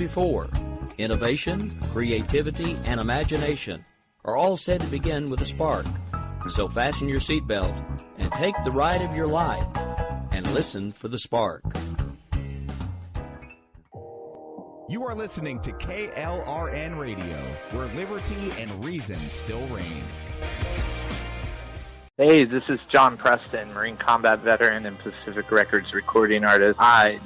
before. Innovation, creativity, and imagination are all said to begin with a spark. So fasten your seatbelt and take the ride of your life and listen for the spark. You are listening to KLRN Radio, where liberty and reason still reign. Hey, this is John Preston, Marine Combat Veteran and Pacific Records recording artist.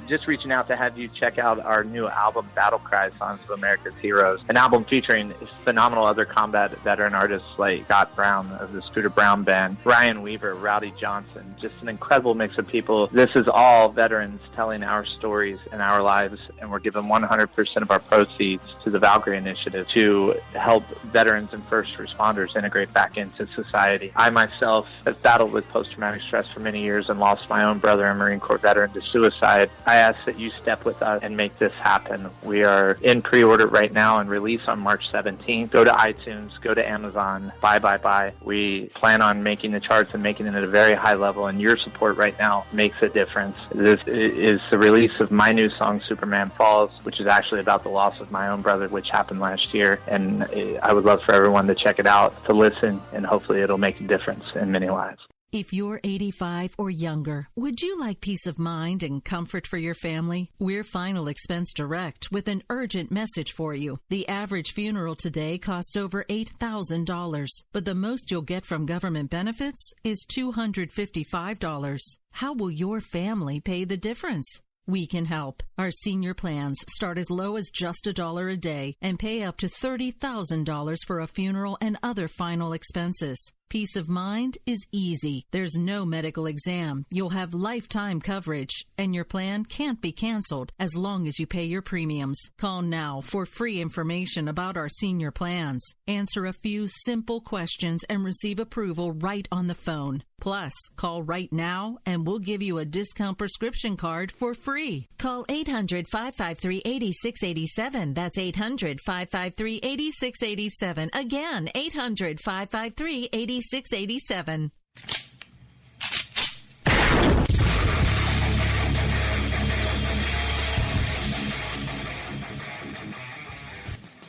Just reaching out to have you check out our new album, Battle Cry, Songs of America's Heroes, an album featuring phenomenal other combat veteran artists like Scott Brown of the Scooter Brown Band, Ryan Weaver, Rowdy Johnson, just an incredible mix of people. This is all veterans telling our stories and our lives, and we're giving 100% of our proceeds to the Valkyrie Initiative to help veterans and first responders integrate back into society. I myself have battled with post-traumatic stress for many years and lost my own brother, a Marine Corps veteran, to suicide. I ask that you step with us and make this happen. We are in pre-order right now and release on March 17th. Go to iTunes, go to Amazon, buy. We plan on making the charts and making it at a very high level, and your support right now makes a difference. This is the release of my new song, Superman Falls, which is actually about the loss of my own brother, which happened last year, and I would love for everyone to check it out, to listen, and hopefully it'll make a difference in many lives. If you're 85 or younger, would you like peace of mind and comfort for your family? We're Final Expense Direct with an urgent message for you. The average funeral today costs over $8,000, but the most you'll get from government benefits is $255. How will your family pay the difference? We can help. Our senior plans start as low as just $1 a day and pay up to $30,000 for a funeral and other final expenses. Peace of mind is easy. There's no medical exam. You'll have lifetime coverage, and your plan can't be canceled as long as you pay your premiums. Call now for free information about our senior plans. Answer a few simple questions and receive approval right on the phone. Plus, call right now and we'll give you a discount prescription card for free. Call 800-553-8687. That's 800-553-8687. Again, 800-553-8687.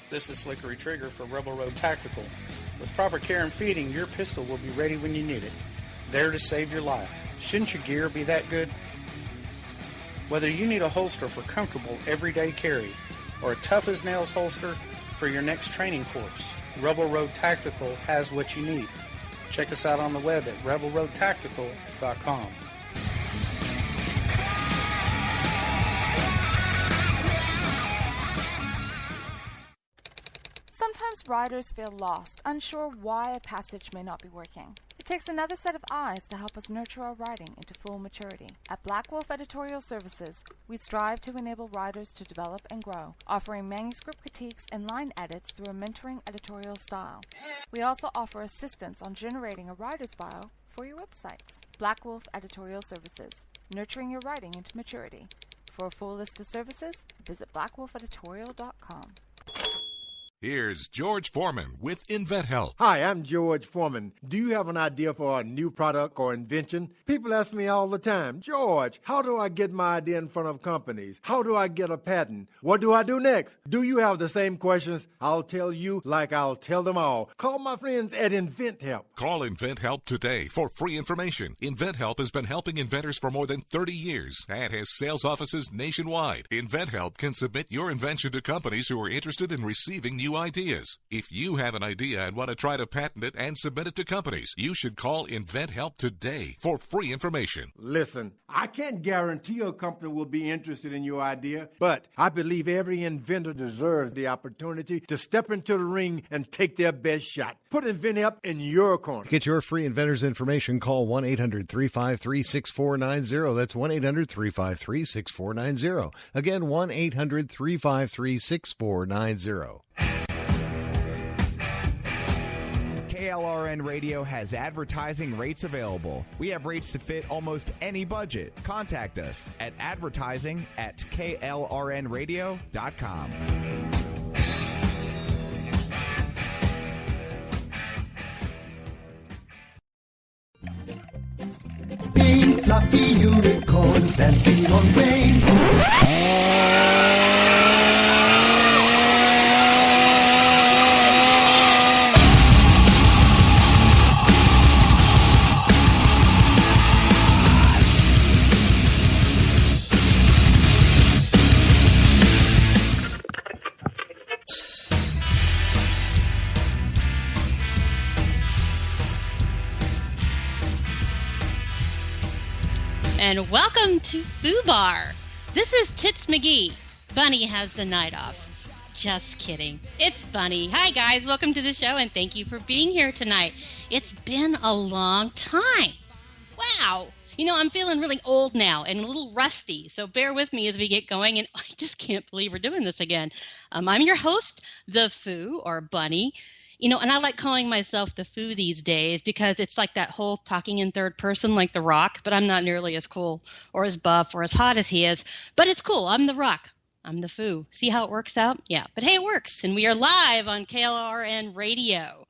This is Slickery Trigger for Rebel Road Tactical. With proper care and feeding, your pistol will be ready when you need it. There to save your life. Shouldn't your gear be that good? Whether you need a holster for comfortable everyday carry or a tough-as-nails holster for your next training course, Rebel Road Tactical has what you need. Check us out on the web at rebelroadtactical.com. Sometimes riders feel lost, unsure why a passage may not be working. It takes another set of eyes to help us nurture our writing into full maturity. At Black Wolf Editorial Services, we strive to enable writers to develop and grow, offering manuscript critiques and line edits through a mentoring editorial style. We also offer assistance on generating a writer's bio for your websites. Black Wolf Editorial Services, nurturing your writing into maturity. For a full list of services, visit blackwolfeditorial.com. Here's George Foreman with InventHelp. Hi, I'm George Foreman. Do you have an idea for a new product or invention? People ask me all the time, George, how do I get my idea in front of companies? How do I get a patent? What do I do next? Do you have the same questions? I'll tell you like I'll tell them all. Call my friends at InventHelp. Call InventHelp today for free information. InventHelp has been helping inventors for more than 30 years and has sales offices nationwide. InventHelp can submit your invention to companies who are interested in receiving new ideas. If you have an idea and want to try to patent it and submit it to companies, you should call InventHelp today for free information. Listen, I can't guarantee a company will be interested in your idea, but I believe every inventor deserves the opportunity to step into the ring and take their best shot. Put InventHelp in your corner. To get your free inventor's information, call 1-800-353-6490. That's 1-800-353-6490. Again, 1-800-353-6490. KLRN Radio has advertising rates available. We have rates to fit almost any budget. Contact us at advertising@klrnradio.com. Pink fluffy unicorns dancing on rain. and welcome to Foo Bar. This is Tits McGee. Bunny has the night off. Just kidding. It's Bunny. Hi, guys. Welcome to the show, and thank you for being here tonight. It's been a long time. Wow. You know, I'm feeling really old now and a little rusty, so bear with me as we get going, and I just can't believe we're doing this again. I'm your host, The Foo, or Bunny. You know, and I like calling myself The Foo these days because it's like that whole talking in third person like The Rock, but I'm not nearly as cool or as buff or as hot as he is. But it's cool. I'm The Rock. I'm The Foo. See how it works out? Yeah, but hey, it works, and we are live on KLRN Radio.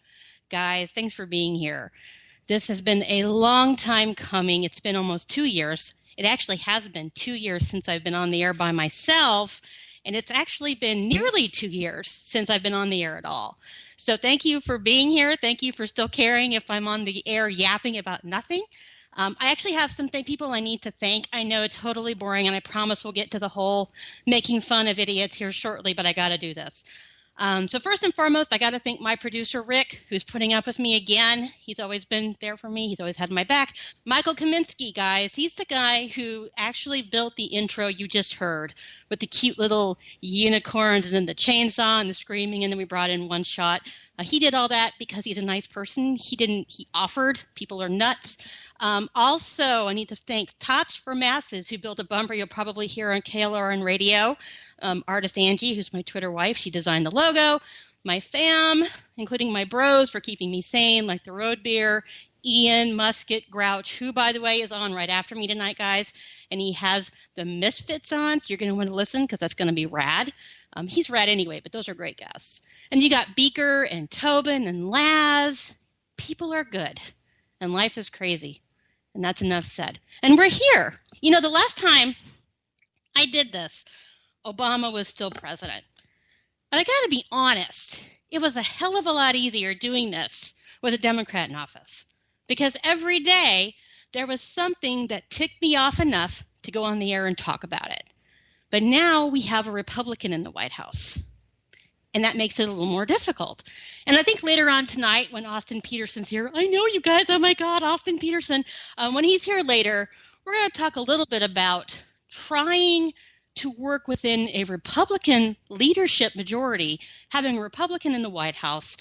Guys, thanks for being here. This has been a long time coming. It's been almost 2 years. It actually has been 2 years since I've been on the air by myself, and it's actually been nearly 2 years since I've been on the air at all. So thank you for being here. Thank you for still caring if I'm on the air yapping about nothing. I actually have some people I need to thank. I know it's totally boring, and I promise we'll get to the whole making fun of idiots here shortly, but I got to do this. So first and foremost, I got to thank my producer, Rick, who's putting up with me again. He's always been there for me. He's always had my back. Michael Kaminsky, guys, he's the guy who actually built the intro you just heard with the cute little unicorns and then the chainsaw and the screaming, and then we brought in one shot. He did all that because he's a nice person. He offered. People are nuts. Also, I need to thank Tots for Masses, who built a bumper you'll probably hear on KLRN Radio. Artist Angie, who's my Twitter wife, she designed the logo. My fam, including my bros for keeping me sane, like the Road Beer, Ian, Musket, Grouch, who, by the way, is on right after me tonight, guys. And he has the Misfits on, so you're going to want to listen because that's going to be rad. He's rad anyway, but those are great guests. And you got Beaker and Tobin and Laz. People are good, and life is crazy. And that's enough said. And we're here. You know, the last time I did this, Obama was still president. And I got to be honest, it was a hell of a lot easier doing this with a Democrat in office. Because every day there was something that ticked me off enough to go on the air and talk about it. But now we have a Republican in the White House. And that makes it a little more difficult. And I think later on tonight when Austin Petersen's here, I know you guys, oh my God, Austin Petersen. When he's here later, we're going to talk a little bit about trying to work within a Republican leadership majority, having a Republican in the White House,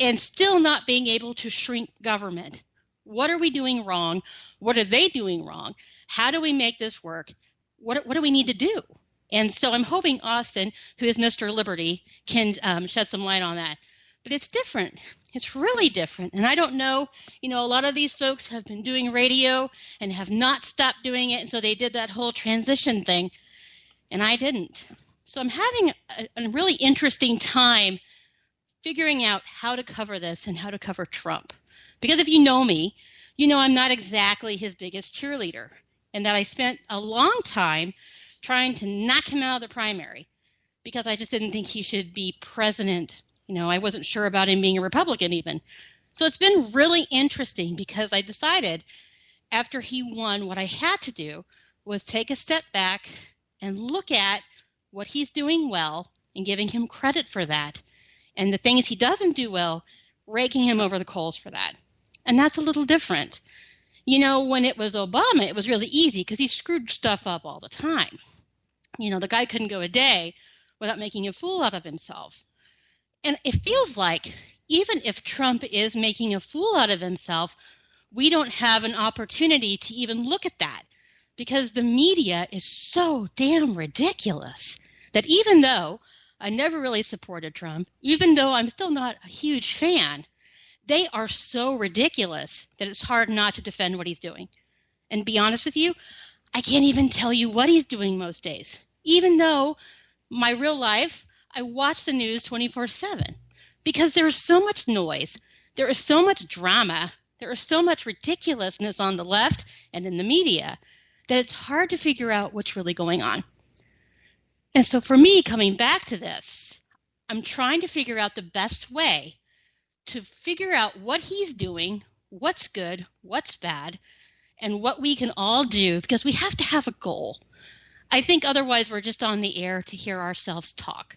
and still not being able to shrink government. What are we doing wrong? What are they doing wrong? How do we make this work? What do we need to do? And so I'm hoping Austin, who is Mr. Liberty, can shed some light on that. But it's different. It's really different. And I don't know, you know, a lot of these folks have been doing radio and have not stopped doing it. And so they did that whole transition thing. And I didn't. So I'm having a really interesting time figuring out how to cover this and how to cover Trump. Because if you know me, you know I'm not exactly his biggest cheerleader. And that I spent a long time trying to knock him out of the primary because I just didn't think he should be president. You know, I wasn't sure about him being a Republican even. So it's been really interesting because I decided after he won, what I had to do was take a step back and look at what he's doing well and giving him credit for that. And the things he doesn't do well, raking him over the coals for that. And that's a little different. You know, when it was Obama, it was really easy because he screwed stuff up all the time. You know, the guy couldn't go a day without making a fool out of himself. And it feels like even if Trump is making a fool out of himself, we don't have an opportunity to even look at that because the media is so damn ridiculous that even though I never really supported Trump, even though I'm still not a huge fan, they are so ridiculous that it's hard not to defend what he's doing. And be honest with you, I can't even tell you what he's doing most days, even though my real life, I watch the news 24/7 because there is so much noise. There is so much drama. There is so much ridiculousness on the left and in the media that it's hard to figure out what's really going on. And so for me, coming back to this, I'm trying to figure out the best way to figure out what he's doing, what's good, what's bad, and what we can all do, because we have to have a goal. I think otherwise we're just on the air to hear ourselves talk.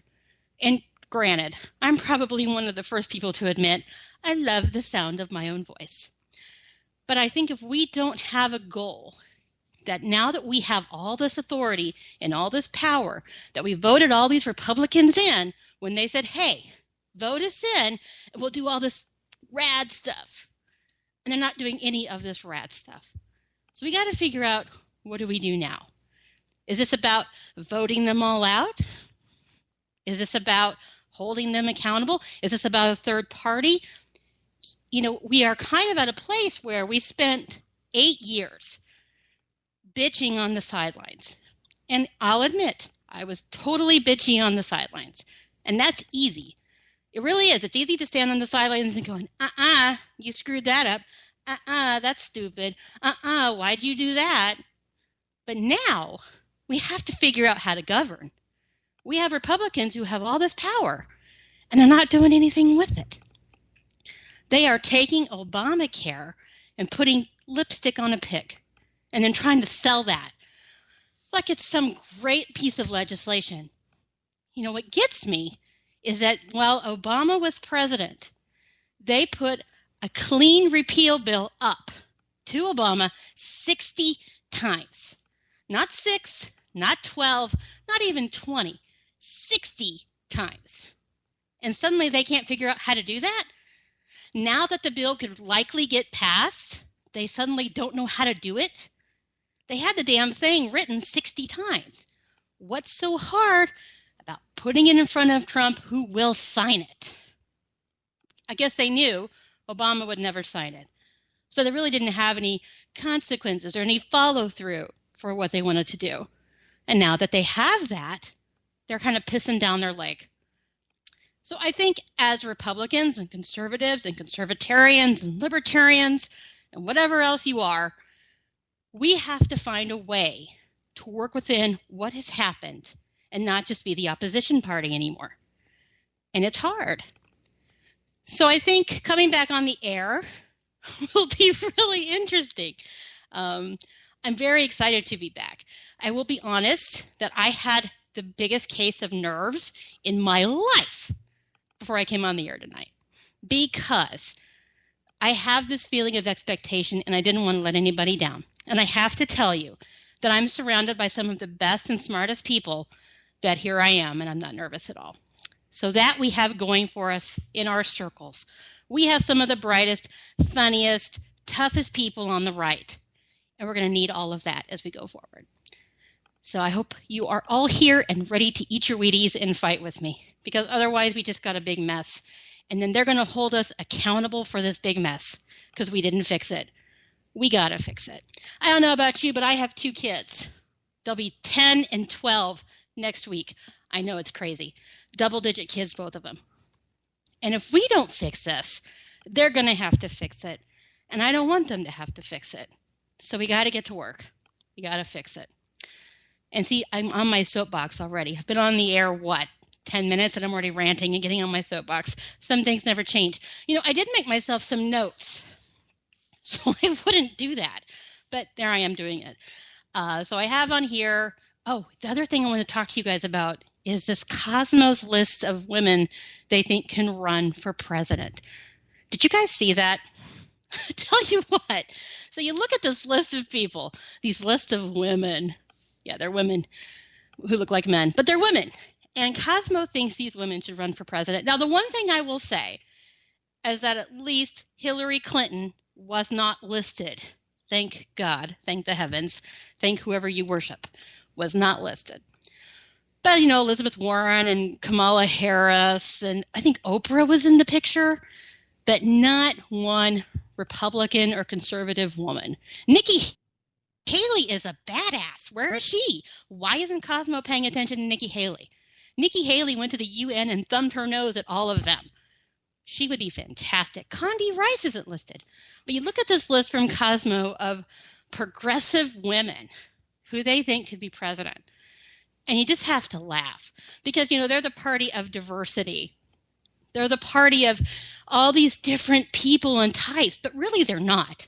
And granted, I'm probably one of the first people to admit I love the sound of my own voice. But I think if we don't have a goal that now that we have all this authority and all this power, that we voted all these Republicans in when they said, hey, vote us in and we'll do all this rad stuff. And they're not doing any of this rad stuff. So we got to figure out, what do we do now? Is this about voting them all out? Is this about holding them accountable? Is this about a third party? You know, we are kind of at a place where we spent 8 years bitching on the sidelines. And I'll admit, I was totally bitchy on the sidelines. And that's easy. It really is. It's easy to stand on the sidelines and going, you screwed that up. That's stupid. Why'd you do that? But now we have to figure out how to govern. We have Republicans who have all this power, and they're not doing anything with it. They are taking Obamacare and putting lipstick on a pig and then trying to sell that like it's some great piece of legislation. You know, what gets me is that while Obama was president, they put a clean repeal bill up to Obama 60 times. Not 6, not 12, not even 20, 60 times. And suddenly they can't figure out how to do that? Now that the bill could likely get passed, they suddenly don't know how to do it? They had the damn thing written 60 times. What's so hard about putting it in front of Trump, who will sign it? I guess they knew Obama would never sign it. So they really didn't have any consequences or any follow-through for what they wanted to do. And now that they have that, they're kind of pissing down their leg. So I think as Republicans and conservatives and conservatarians and libertarians and whatever else you are, we have to find a way to work within what has happened and not just be the opposition party anymore. And it's hard. So I think coming back on the air will be really interesting. I'm very excited to be back. I will be honest that I had the biggest case of nerves in my life before I came on the air tonight, because I have this feeling of expectation and I didn't want to let anybody down. And I have to tell you that I'm surrounded by some of the best and smartest people, that here I am and I'm not nervous at all. So that we have going for us in our circles. We have some of the brightest, funniest, toughest people on the right. And we're going to need all of that as we go forward. So I hope you are all here and ready to eat your Wheaties and fight with me, because otherwise we just got a big mess. And then they're going to hold us accountable for this big mess because we didn't fix it. We got to fix it. I don't know about you, but I have 2 kids. They'll be 10 and 12 next week. I know it's crazy. Double-digit kids, both of them. And if we don't fix this, they're going to have to fix it. And I don't want them to have to fix it. So we got to get to work. We got to fix it. And see, I'm on my soapbox already. I've been on the air, 10 minutes, and I'm already ranting and getting on my soapbox. Some things never change. You know, I did make myself some notes, so I wouldn't do that. But there I am doing it. So I have on here, the other thing I want to talk to you guys about is this Cosmos list of women they think can run for president. Did you guys see that? Tell you what. So you look at this list of people, these list of women. Yeah, they're women who look like men, but they're women. And Cosmo thinks these women should run for president. Now, the one thing I will say is that at least Hillary Clinton was not listed. Thank God. Thank the heavens. Thank whoever you worship. Was not listed. But, you know, Elizabeth Warren and Kamala Harris, and I think Oprah was in the picture, but not one Republican or conservative woman. Nikki Haley is a badass. Where is she? Why isn't Cosmo paying attention to Nikki Haley? Nikki Haley went to the UN and thumbed her nose at all of them. She would be fantastic. Condi Rice isn't listed. But you look at this list from Cosmo of progressive women who they think could be president, and you just have to laugh because, you know, they're the party of diversity. They're the party of all these different people and types, but really they're not.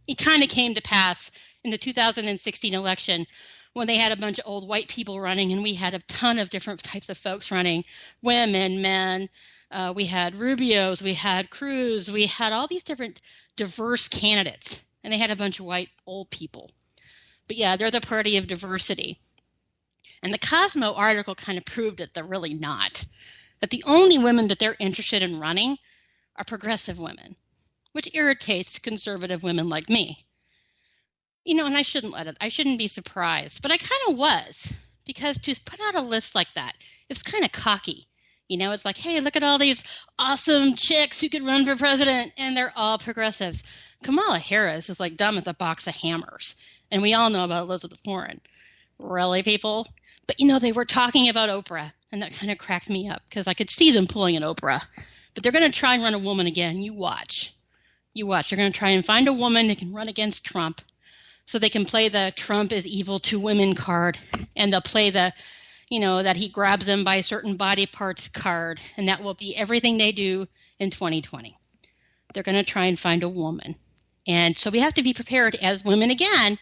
It kind of came to pass in the 2016 election when they had a bunch of old white people running and we had a ton of different types of folks running, women, men. We had Rubios, we had Cruz, we had all these different diverse candidates, and they had a bunch of white old people. But yeah, they're the party of diversity. And the Cosmo article kind of proved that they're really not. That the only women that they're interested in running are progressive women, which irritates conservative women like me. And I shouldn't be surprised, but I kind of was, because to put out a list like that, it's kind of cocky. It's like, hey, look at all these awesome chicks who could run for president, and they're all progressives. Kamala Harris is like dumb as a box of hammers, and we all know about Elizabeth Warren. Really, people? But, they were talking about Oprah, and that kind of cracked me up, because I could see them pulling an Oprah. But they're going to try and run a woman again. You watch. They're going to try and find a woman that can run against Trump, so they can play the Trump is evil to women card, and they'll play the, that he grabs them by certain body parts card, and that will be everything they do in 2020. They're going to try and find a woman. And so we have to be prepared as women again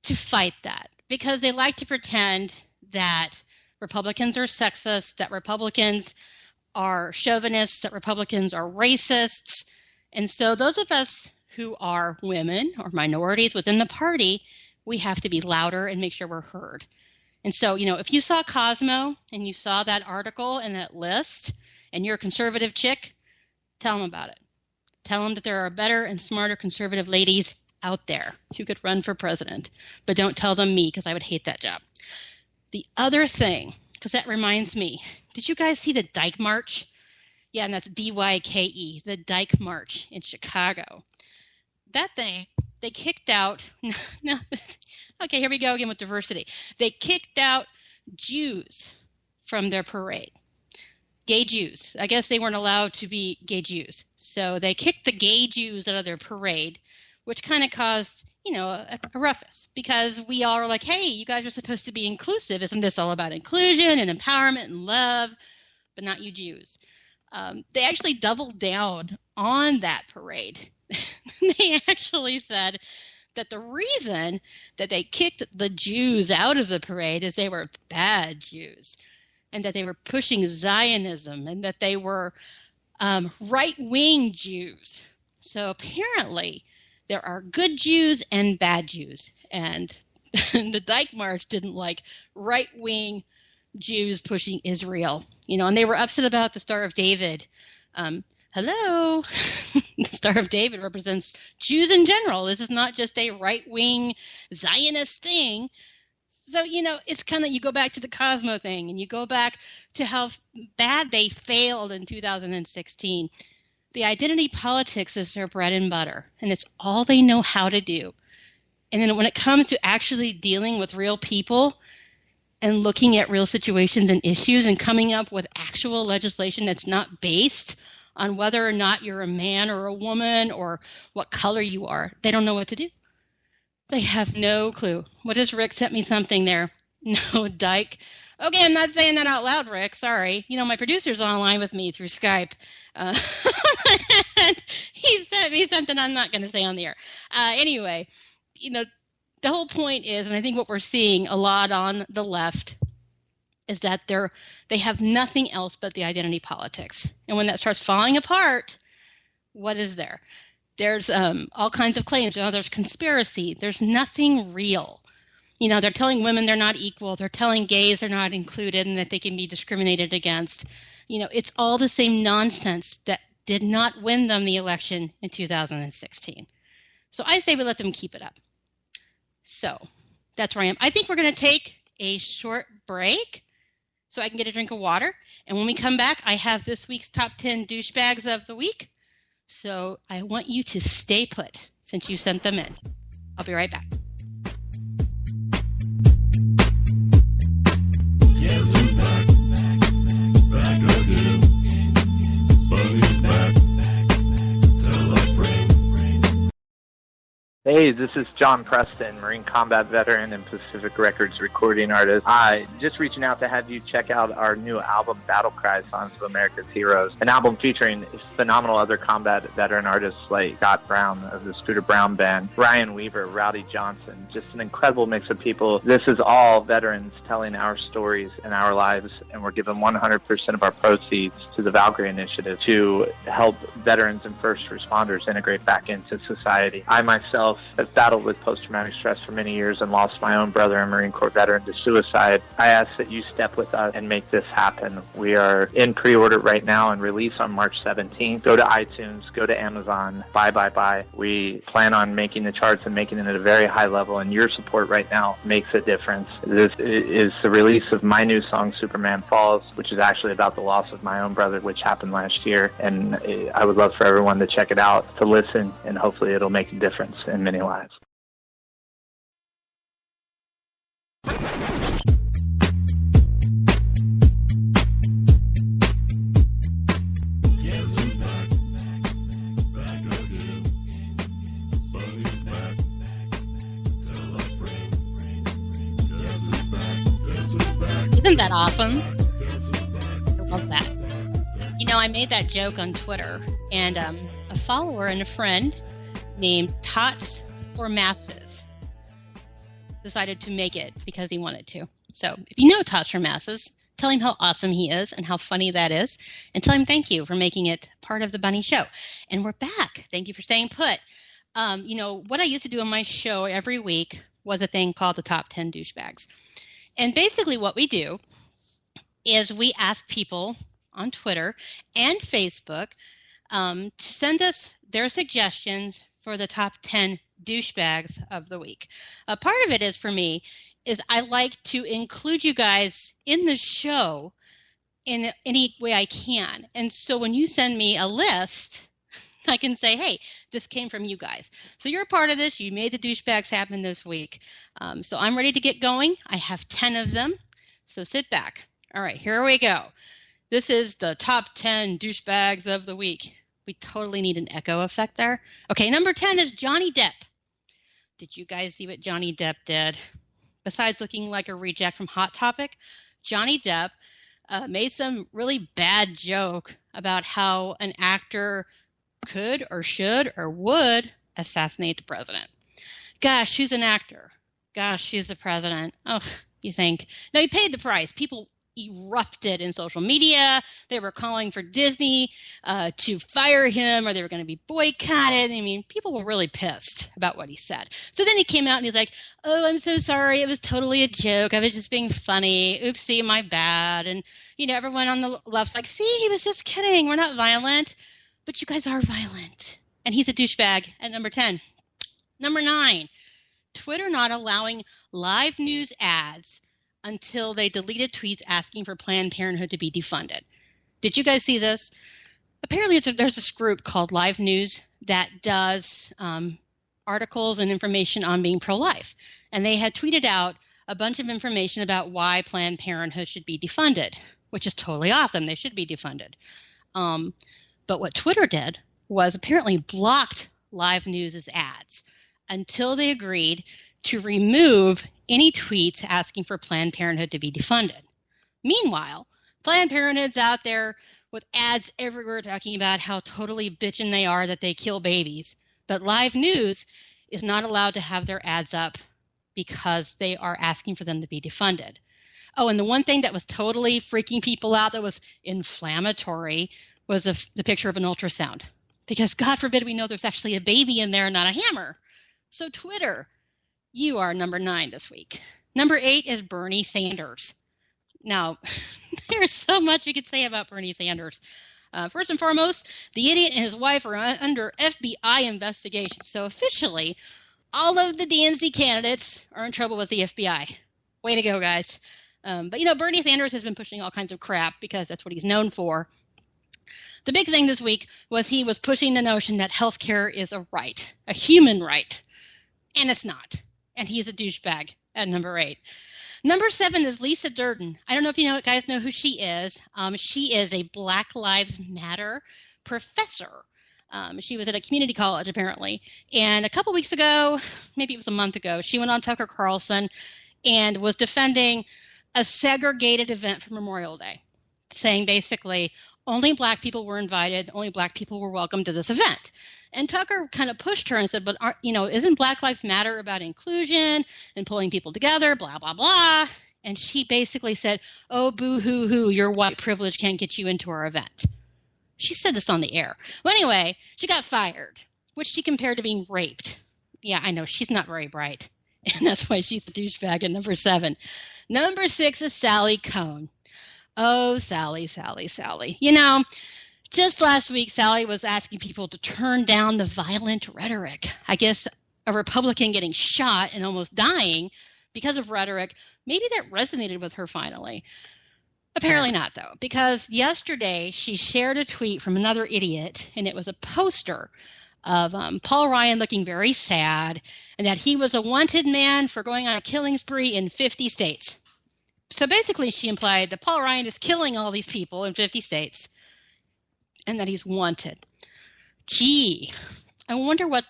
to fight that, because they like to pretend that Republicans are sexist, that Republicans are chauvinists, that Republicans are racists. And so those of us who are women or minorities within the party, we have to be louder and make sure we're heard. And so, if you saw Cosmo and you saw that article and that list and you're a conservative chick, tell them about it. Tell them that there are better and smarter conservative ladies out there who could run for president. But don't tell them me, because I would hate that job. The other thing, because that reminds me, did you guys see the Dyke March? Yeah, and that's D-Y-K-E, the Dyke March in Chicago. That thing, they kicked out, okay, here we go again with diversity. They kicked out Jews from their parade. Gay Jews. I guess they weren't allowed to be gay Jews. So they kicked the gay Jews out of their parade, which kind of caused, a ruckus, because we all were like, hey, you guys are supposed to be inclusive. Isn't this all about inclusion and empowerment and love? But not you Jews. They actually doubled down on that parade. They actually said that the reason that they kicked the Jews out of the parade is they were bad Jews, and that they were pushing Zionism, and that they were right-wing Jews. So apparently there are good Jews and bad Jews, and the Dyke March didn't like right-wing Jews pushing Israel, and they were upset about the Star of David. Hello, the Star of David represents Jews in general. This is not just a right-wing Zionist thing. So, it's kind of, you go back to the Cosmo thing, and you go back to how bad they failed in 2016. The identity politics is their bread and butter, and it's all they know how to do. And then when it comes to actually dealing with real people and looking at real situations and issues and coming up with actual legislation that's not based on whether or not you're a man or a woman or what color you are, they don't know what to do. They have no clue. What is Rick sent me something there? No, Dyke. Okay, I'm not saying that out loud, Rick. Sorry. My producer's online with me through Skype. And he sent me something I'm not going to say on the air. Anyway, the whole point is, and I think what we're seeing a lot on the left, is that they have nothing else but the identity politics. And when that starts falling apart, what is there? There's all kinds of claims. There's conspiracy. There's nothing real. They're telling women they're not equal. They're telling gays they're not included and that they can be discriminated against. It's all the same nonsense that did not win them the election in 2016. So I say we let them keep it up. So that's where I am. I think we're going to take a short break so I can get a drink of water. And when we come back, I have this week's top 10 douchebags of the week. So I want you to stay put since you sent them in. I'll be right back. Yes, who's back? Back again. Bunny's back. Tell a friend. Hey, this is John Preston, Marine Combat Veteran and Pacific Records recording artist. Just reaching out to have you check out our new album, Battle Cry, Songs of America's Heroes, an album featuring phenomenal other combat veteran artists like Scott Brown of the Scooter Brown Band, Ryan Weaver, Rowdy Johnson, just an incredible mix of people. This is all veterans telling our stories and our lives, and we're giving 100% of our proceeds to the Valkyrie Initiative to help veterans and first responders integrate back into society. I myself I've battled with post-traumatic stress for many years and lost my own brother, a Marine Corps veteran, to suicide. I ask that you step with us and make this happen. We are in pre-order right now and release on March 17th. Go to iTunes, go to Amazon, buy. We plan on making the charts and making it at a very high level, and your support right now makes a difference. This is the release of my new song, Superman Falls, which is actually about the loss of my own brother, which happened last year, and I would love for everyone to check it out, to listen, and hopefully it'll make a difference in many lives. Isn't that awesome? I love that. You know, I made that joke on Twitter, and a follower and a friend named Tots for Masses decided to make it because he wanted to. So if you know Tots for Masses, tell him how awesome he is and how funny that is, and tell him thank you for making it part of the Bunny Show. And we're back. Thank you for staying put. You know, what I used to do on my show every week was a thing called the Top 10 Douchebags. And basically what we do is we ask people on Twitter and Facebook to send us their suggestions for the top 10 douchebags of the week. Part of it is, for me, is I like to include you guys in the show in any way I can. And so when you send me a list, I can say, hey, this came from you guys. So you're a part of this. You made the douchebags happen this week. So I'm ready to get going. I have 10 of them. So sit back. All right, here we go. This is the top 10 douchebags of the week. We totally need an echo effect there. Okay, number 10 is Johnny Depp. Did you guys see what Johnny Depp did? Besides looking like a reject from Hot Topic, Johnny Depp made some really bad joke about how an actor could or should or would assassinate the president. Gosh, who's an actor? Gosh, who's the president? Oh, you think. Now, he paid the price. People erupted in social media. They were calling for Disney to fire him, or they were going to be boycotted. I mean, people were really pissed about what he said. So then he came out and he's like, oh, I'm so sorry. It was totally a joke. I was just being funny. Oopsie, my bad. And, you know, everyone on the left's like, see, he was just kidding. We're not violent. But you guys are violent. And he's a douchebag at number 10. Number 9, Twitter not allowing live news ads until they deleted tweets asking for Planned Parenthood to be defunded. Did you guys see this? Apparently there's this group called Live News that does articles and information on being pro-life. And they had tweeted out a bunch of information about why Planned Parenthood should be defunded, which is totally awesome. They should be defunded. But what Twitter did was apparently blocked Live News' ads until they agreed to remove any tweets asking for Planned Parenthood to be defunded. Meanwhile, Planned Parenthood's out there with ads everywhere talking about how totally bitchin' they are that they kill babies. But Live News is not allowed to have their ads up because they are asking for them to be defunded. Oh, and the one thing that was totally freaking people out that was inflammatory was the picture of an ultrasound. Because God forbid we know there's actually a baby in there, not a hammer. So Twitter, you are number 9 this week. Number 8 is Bernie Sanders. Now, there's so much you could say about Bernie Sanders. First and foremost, the idiot and his wife are under FBI investigation. So officially, all of the DNC candidates are in trouble with the FBI. Way to go, guys. But, you know, Bernie Sanders has been pushing all kinds of crap because that's what he's known for. The big thing this week was he was pushing the notion that healthcare is a right, a human right, and it's not. And he's a douchebag at number 8. Number 7 is Lisa Durden. I don't know if you guys know who she is. She is a Black Lives Matter professor. She was at a community college, apparently. And a couple weeks ago, maybe it was a month ago, she went on Tucker Carlson and was defending a segregated event for Memorial Day, saying basically, only Black people were invited. Only Black people were welcome to this event. And Tucker kind of pushed her and said, but, isn't Black Lives Matter about inclusion and pulling people together, blah, blah, blah. And she basically said, oh, boo-hoo-hoo, your white privilege can't get you into our event. She said this on the air. Well, anyway, she got fired, which she compared to being raped. Yeah, I know. She's not very bright. And that's why she's the douchebag at number 7. Number 6 is Sally Cohn. Oh, Sally, Sally, Sally. You know, just last week, Sally was asking people to turn down the violent rhetoric. I guess a Republican getting shot and almost dying because of rhetoric, maybe that resonated with her finally. Apparently not, though, because yesterday she shared a tweet from another idiot, and it was a poster of Paul Ryan looking very sad, and that he was a wanted man for going on a killing spree in 50 states. So basically she implied that Paul Ryan is killing all these people in 50 states, and that he's wanted. Gee, I wonder what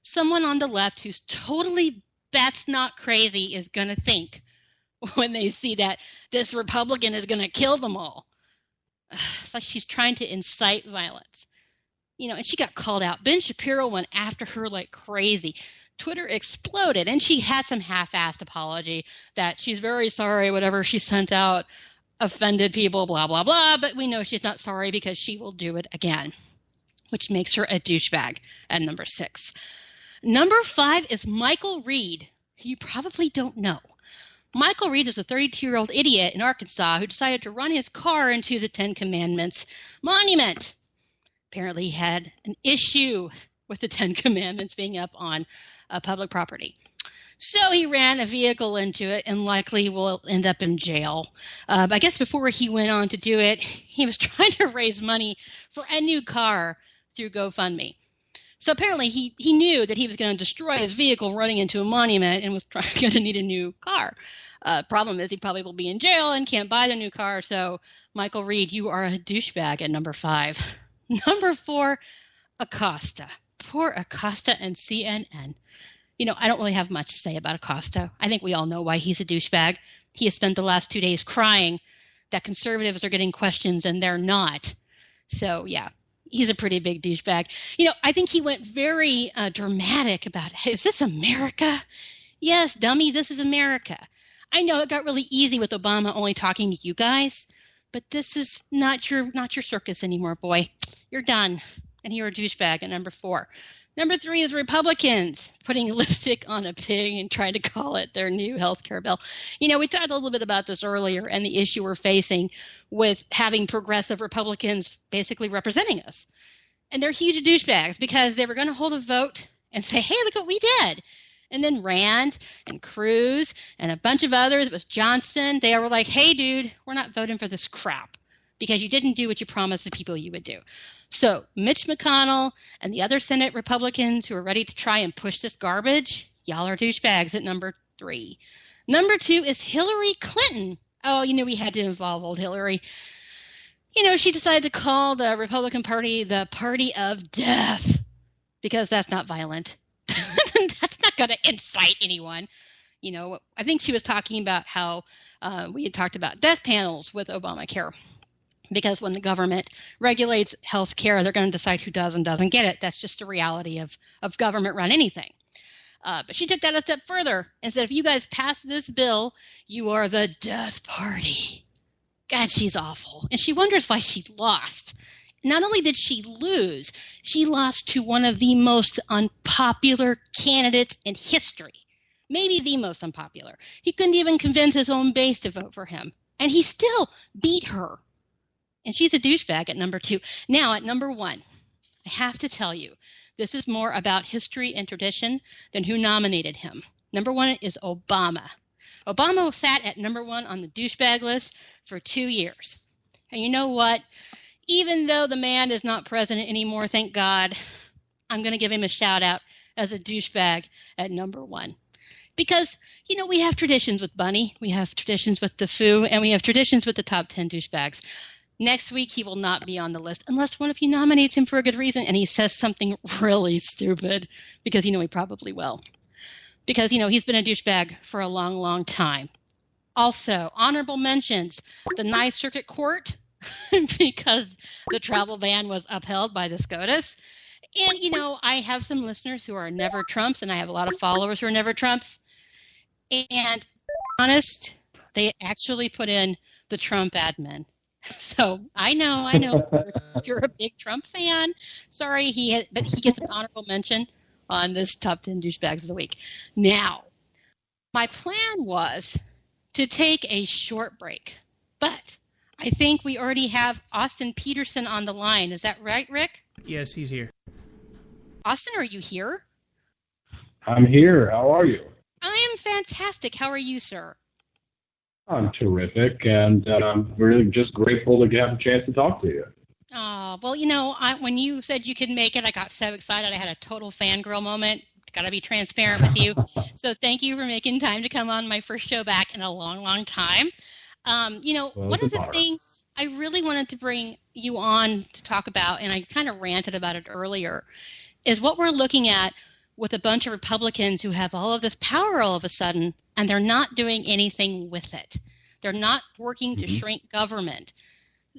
someone on the left who's totally that's not crazy is going to think when they see that this Republican is going to kill them all. It's like she's trying to incite violence. You know, and she got called out. Ben Shapiro went after her like crazy. Twitter exploded, and she had some half-assed apology that she's very sorry, whatever she sent out offended people, blah, blah, blah. But we know she's not sorry because she will do it again, which makes her a douchebag at number 6. Number 5 is Michael Reed, who you probably don't know. Michael Reed is a 32-year-old idiot in Arkansas who decided to run his car into the Ten Commandments monument. Apparently he had an issue with the Ten Commandments being up on public property. So he ran a vehicle into it and likely will end up in jail. I guess before he went on to do it, he was trying to raise money for a new car through GoFundMe. So apparently he knew that he was going to destroy his vehicle running into a monument and was going to need a new car. Problem is he probably will be in jail and can't buy the new car. So Michael Reed, you are a douchebag at number 5. Number 4, Acosta. Poor Acosta and CNN. You know, I don't really have much to say about Acosta. I think we all know why he's a douchebag. He has spent the last 2 days crying that conservatives are getting questions and they're not. So, yeah, he's a pretty big douchebag. You know, I think he went very dramatic about, hey, is this America? Yes, dummy, this is America. I know it got really easy with Obama only talking to you guys, but this is not your circus anymore, boy. You're done. And you're a douchebag at number 4. Number 3 is Republicans putting lipstick on a pig and trying to call it their new health care bill. You know, we talked a little bit about this earlier and the issue we're facing with having progressive Republicans basically representing us. And they're huge douchebags because they were going to hold a vote and say, hey, look what we did. And then Rand and Cruz and a bunch of others, it was Johnson, they were like, hey, dude, we're not voting for this crap because you didn't do what you promised the people you would do. So Mitch McConnell and the other Senate Republicans who are ready to try and push this garbage, y'all are douchebags at number 3. Number 2 is Hillary Clinton. Oh, you know, we had to involve old Hillary. You know, she decided to call the Republican Party the party of death because that's not violent. That's not going to incite anyone. You know, I think she was talking about how we had talked about death panels with Obamacare. Because when the government regulates health care, they're going to decide who does and doesn't get it. That's just the reality of government-run anything. But she took that a step further and said, if you guys pass this bill, you are the death party. God, she's awful. And she wonders why she lost. Not only did she lose, she lost to one of the most unpopular candidates in history. Maybe the most unpopular. He couldn't even convince his own base to vote for him. And he still beat her. And she's a douchebag at number 2. Now, at number 1, I have to tell you, this is more about history and tradition than who nominated him. Number 1 is Obama. Obama sat at number 1 on the douchebag list for 2 years. And you know what? Even though the man is not president anymore, thank God, I'm going to give him a shout out as a douchebag at number 1. Because, you know, we have traditions with Bunny, we have traditions with the Foo, and we have traditions with the top 10 douchebags. Next week, he will not be on the list unless one of you nominates him for a good reason and he says something really stupid because, you know, he probably will. Because, you know, he's been a douchebag for a long, long time. Also, honorable mentions, the Ninth Circuit Court because the travel ban was upheld by the SCOTUS. And, you know, I have some listeners who are never Trumps and I have a lot of followers who are never Trumps. And honest, they actually put in the Trump admin. So I know. If you're a big Trump fan, sorry, but he gets an honorable mention on this Top 10 Douchebags of the Week. Now, my plan was to take a short break, but I think we already have Austin Petersen on the line. Is that right, Rick? Yes, he's here. Austin, are you here? I'm here. How are you? I am fantastic. How are you, sir? I'm terrific, and I'm really just grateful to have a chance to talk to you. Oh, well, when you said you could make it, I got so excited. I had a total fangirl moment. Got to be transparent with you. So thank you for making time to come on my first show back in a long, long time. One of the things I really wanted to bring you on to talk about, and I kind of ranted about it earlier, is what we're looking at with a bunch of Republicans who have all of this power all of a sudden, and they're not doing anything with it. They're not working to shrink government.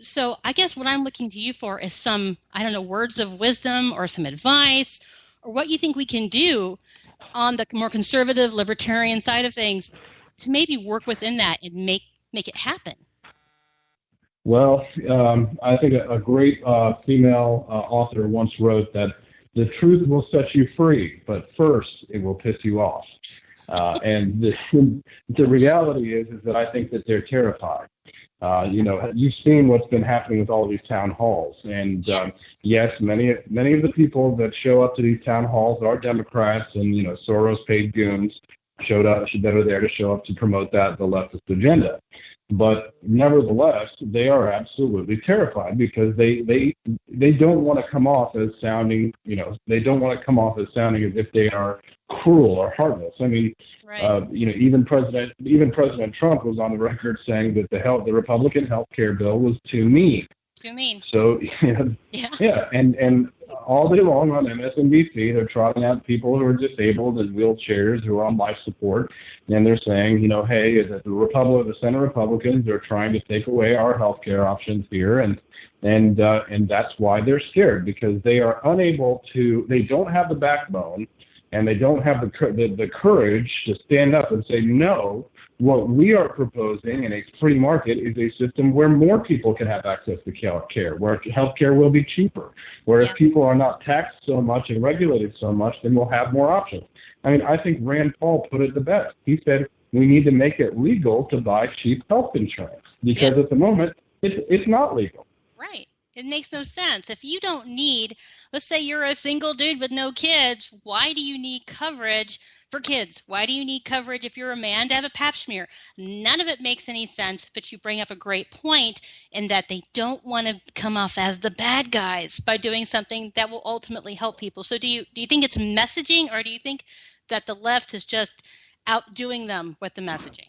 So I guess what I'm looking to you for is some, words of wisdom or some advice or what you think we can do on the more conservative, libertarian side of things to maybe work within that and make it happen. Well, I think a great female author once wrote that the truth will set you free, but first it will piss you off. And the reality is that I think that they're terrified. You've seen what's been happening with all of these town halls. And yes, many of the people that show up to these town halls are Democrats and, Soros-paid goons that are there to show up to promote the leftist agenda. But nevertheless, they are absolutely terrified because they don't want to come off as sounding, they don't want to come off as sounding as if they are cruel or heartless. I mean, right. Even President Trump was on the record saying that the Republican health care bill was too mean. Too mean. So, yeah, and all day long on MSNBC, they're trotting out people who are disabled in wheelchairs who are on life support, and they're saying, hey, that the Senate Republicans are trying to take away our health care options here, and that's why they're scared, because they are they don't have the backbone, and they don't have the courage to stand up and say, no, what we are proposing in a free market is a system where more people can have access to health care, where health care will be cheaper, where if people are not taxed so much and regulated so much, then we'll have more options. I mean, I think Rand Paul put it the best. He said, we need to make it legal to buy cheap health insurance, because at the moment, it's not legal. Right. It makes no sense. If you don't need, let's say you're a single dude with no kids, why do you need coverage for kids? Why do you need coverage if you're a man to have a pap smear? None of it makes any sense, but you bring up a great point in that they don't want to come off as the bad guys by doing something that will ultimately help people. So do you think it's messaging, or do you think that the left is just outdoing them with the messaging?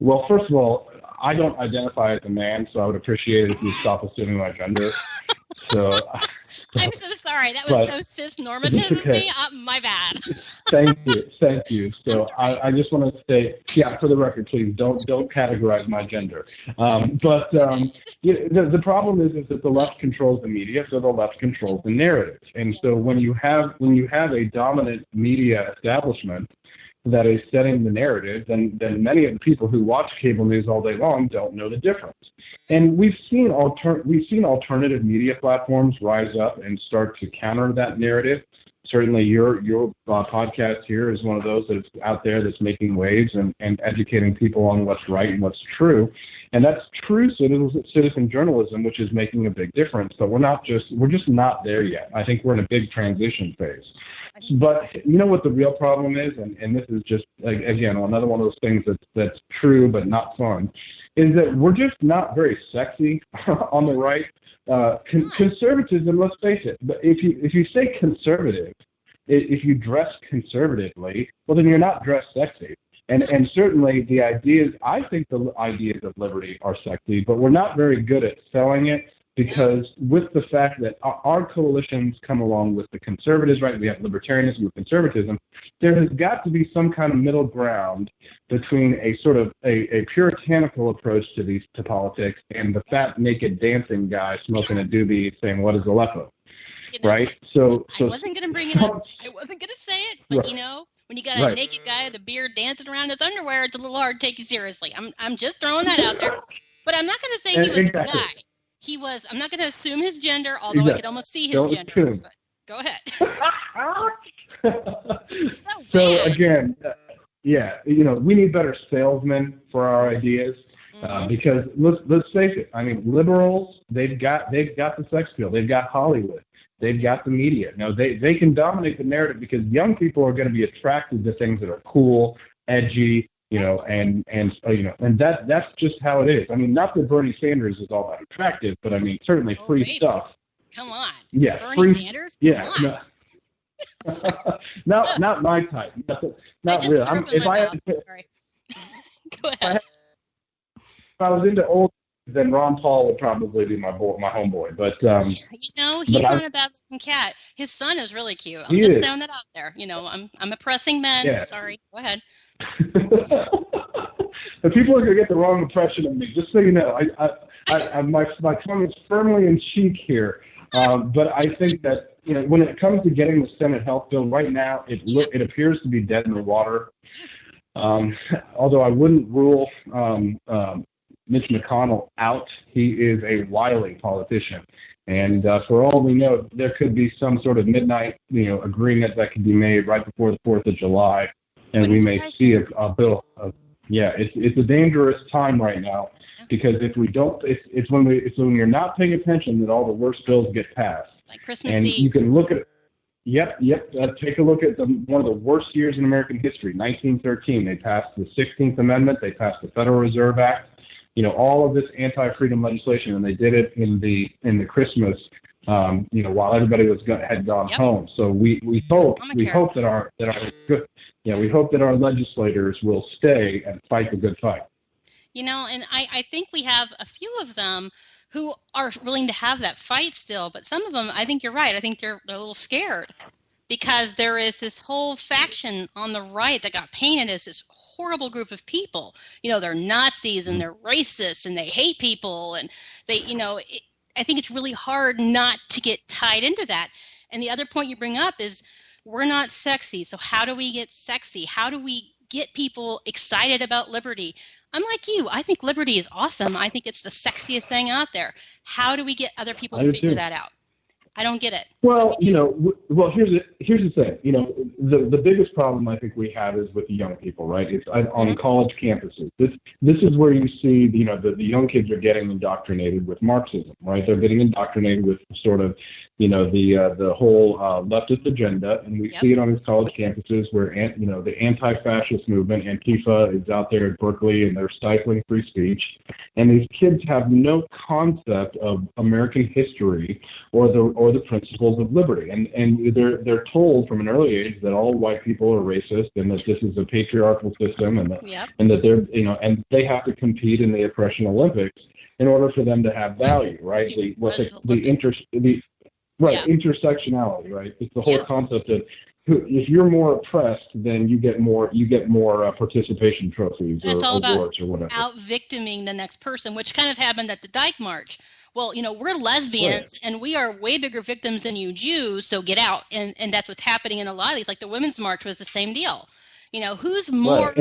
Well, first of all, I don't identify as a man, so I would appreciate it if you stop assuming my gender. I'm so sorry. That was so cis-normative of me. My bad. Thank you. So I just want to say, for the record, please don't categorize my gender. The problem is that the left controls the media, so the left controls the narrative. And so when you have a dominant media establishment that is setting the narrative, then many of the people who watch cable news all day long don't know the difference. And we've seen alternative media platforms rise up and start to counter that narrative. Certainly, your podcast here is one of those that's out there that's making waves and educating people on what's right and what's true. And that's true citizen journalism, which is making a big difference. But we're just not there yet. I think we're in a big transition phase. But you know what the real problem is, and this is just, again, another one of those things that's true but not fun, is that we're just not very sexy on the right. Conservatism, let's face it, but if you say conservative, if you dress conservatively, well, then you're not dressed sexy. And certainly I think the ideas of liberty are sexy, but we're not very good at selling it, because with the fact that our coalitions come along with the conservatives, right? We have libertarianism with conservatism. There has got to be some kind of middle ground between a sort of a puritanical approach to politics and the fat, naked dancing guy smoking a doobie saying, "What is Aleppo?" Right? So I wasn't going to bring it up. I wasn't going to say it, but when you got a naked guy with a beard dancing around his underwear, it's a little hard to take you seriously. I'm just throwing that out there. But I'm not going to say he was a guy. I'm not going to assume his gender, although I could almost see his gender. Go ahead. So again, we need better salesmen for our ideas. Because let's face it, I mean, liberals, they've got the sex appeal, they've got Hollywood, they've got the media. They can dominate the narrative because young people are going to be attracted to things that are cool, edgy, and that's just how it is. I mean, not that Bernie Sanders is all that attractive, but I mean, certainly free stuff. Come on. Yeah, Bernie Sanders? Yeah. No, not my type. Not really. Sorry. Go ahead. If I was into old, then Ron Paul would probably be my homeboy. But he's not a bad-looking cat. His son is really cute. I'm just throwing that out there. I'm oppressing men. Yeah. Sorry. Go ahead. The people are going to get the wrong impression of me. Just so you know, my tongue is firmly in cheek here. But I think that when it comes to getting the Senate health bill right now, it appears to be dead in the water. Although I wouldn't rule Mitch McConnell out. He is a wily politician. And for all we know, there could be some sort of midnight, agreement that could be made right before the 4th of July. And we may see a bill. It's a dangerous time right now because if we don't, it's when you're not paying attention that all the worst bills get passed. Like Christmas and Eve. You can look at Yep. Take a look at one of the worst years in American history, 1913. They passed the 16th Amendment. They passed the Federal Reserve Act. All of this anti-freedom legislation, and they did it in the Christmas, while everybody had gone home. So we hope that our legislators will stay and fight the good fight. And I think we have a few of them who are willing to have that fight still, but some of them, I think you're right. I think they're a little scared because there is this whole faction on the right that got painted as this horrible group of people. They're Nazis and they're racists and they hate people, and they, I think it's really hard not to get tied into that. And the other point you bring up is we're not sexy. So how do we get sexy? How do we get people excited about liberty? I'm like you. I think liberty is awesome. I think it's the sexiest thing out there. How do we get other people to figure that out? I don't get it. Well, here's the thing. The biggest problem I think we have is with the young people, right? It's on college campuses. This is where you see, the young kids are getting indoctrinated with Marxism, right? They're getting indoctrinated with sort of, the whole leftist agenda, and we see it on these college campuses where, the anti-fascist movement, Antifa, is out there at Berkeley, and they're stifling free speech. And these kids have no concept of American history or the principles of liberty, and they're told from an early age that all white people are racist and that this is a patriarchal system, and that they're and they have to compete in the oppression Olympics in order for them to have value, right? Intersectionality, right? It's the whole concept of if you're more oppressed, then you get more participation trophies or awards or whatever. Out victiming the next person, which kind of happened at the Dyke March. Well, we're lesbians and we are way bigger victims than you Jews, so get out. And that's what's happening in a lot of these. Like the Women's March was the same deal. Who's more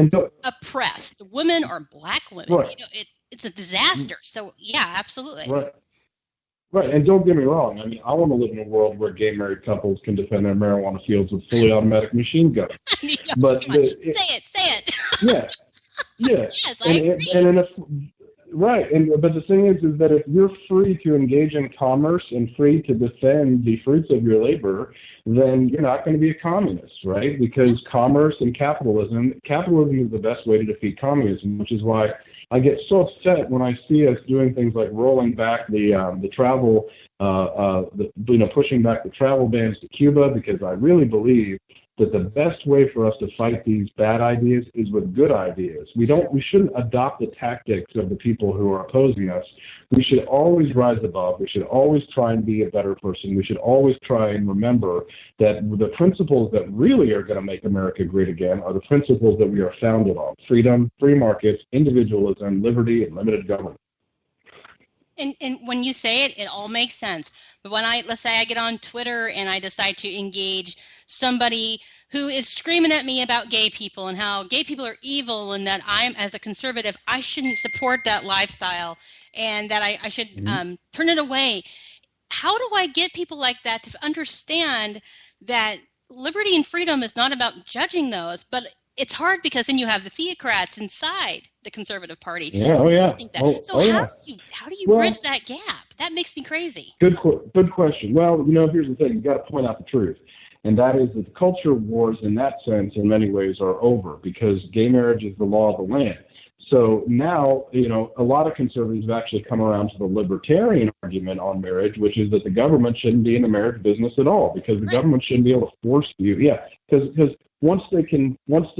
oppressed, women or black women? Right. It's a disaster. So, yeah, absolutely. Right, and don't get me wrong. I mean, I want to live in a world where gay married couples can defend their marijuana fields with fully automatic machine guns. But say it. Yeah. Yes, I agree. But the thing is that if you're free to engage in commerce and free to defend the fruits of your labor, then you're not going to be a communist, right? Because commerce and capitalism is the best way to defeat communism, which is why I get so upset when I see us doing things like rolling back the travel, pushing back the travel bans to Cuba, because I really believe that the best way for us to fight these bad ideas is with good ideas. We shouldn't adopt the tactics of the people who are opposing us. We should always rise above. We should always try and be a better person. We should always try and remember that the principles that really are going to make America great again are the principles that we are founded on: freedom, free markets, individualism, liberty, and limited government. And when you say it, it all makes sense. But when let's say I get on Twitter and I decide to engage somebody who is screaming at me about gay people and how gay people are evil and that I'm, as a conservative, I shouldn't support that lifestyle and that I should turn it away. how do I get people like that to understand that liberty and freedom is not about judging those, but it's hard because then you have the theocrats inside the Conservative Party. Yeah, who do think that. So how do you bridge that gap? That makes me crazy. Good question. Well, here's the thing. You got to point out the truth. And that is that the culture wars in that sense in many ways are over because gay marriage is the law of the land. So now, a lot of conservatives have actually come around to the libertarian argument on marriage, which is that the government shouldn't be in the marriage business at all because the government shouldn't be able to force you. Yeah, because once they can force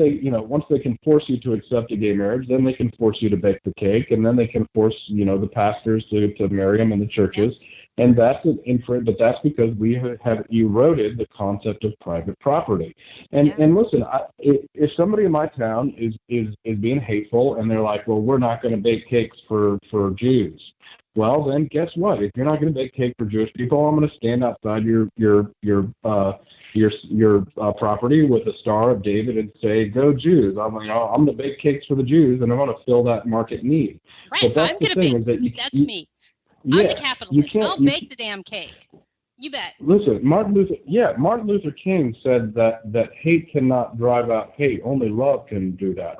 you to accept a gay marriage, then they can force you to bake the cake, and then they can force, the pastors to marry them in the churches. And that's but that's because we have eroded the concept of private property. And listen, if somebody in my town is being hateful and they're like, well, we're not going to bake cakes for Jews. Well, then guess what? If you're not going to bake cake for Jewish people, I'm going to stand outside your property with a Star of David and say, "Go Jews!" I'm going to bake cakes for the Jews, and I'm going to fill that market need. Right, but that's the thing is that that's me. Yeah, I'm the capitalist. I'll bake the damn cake. You bet. Listen, Martin Luther King said that hate cannot drive out hate. Only love can do that.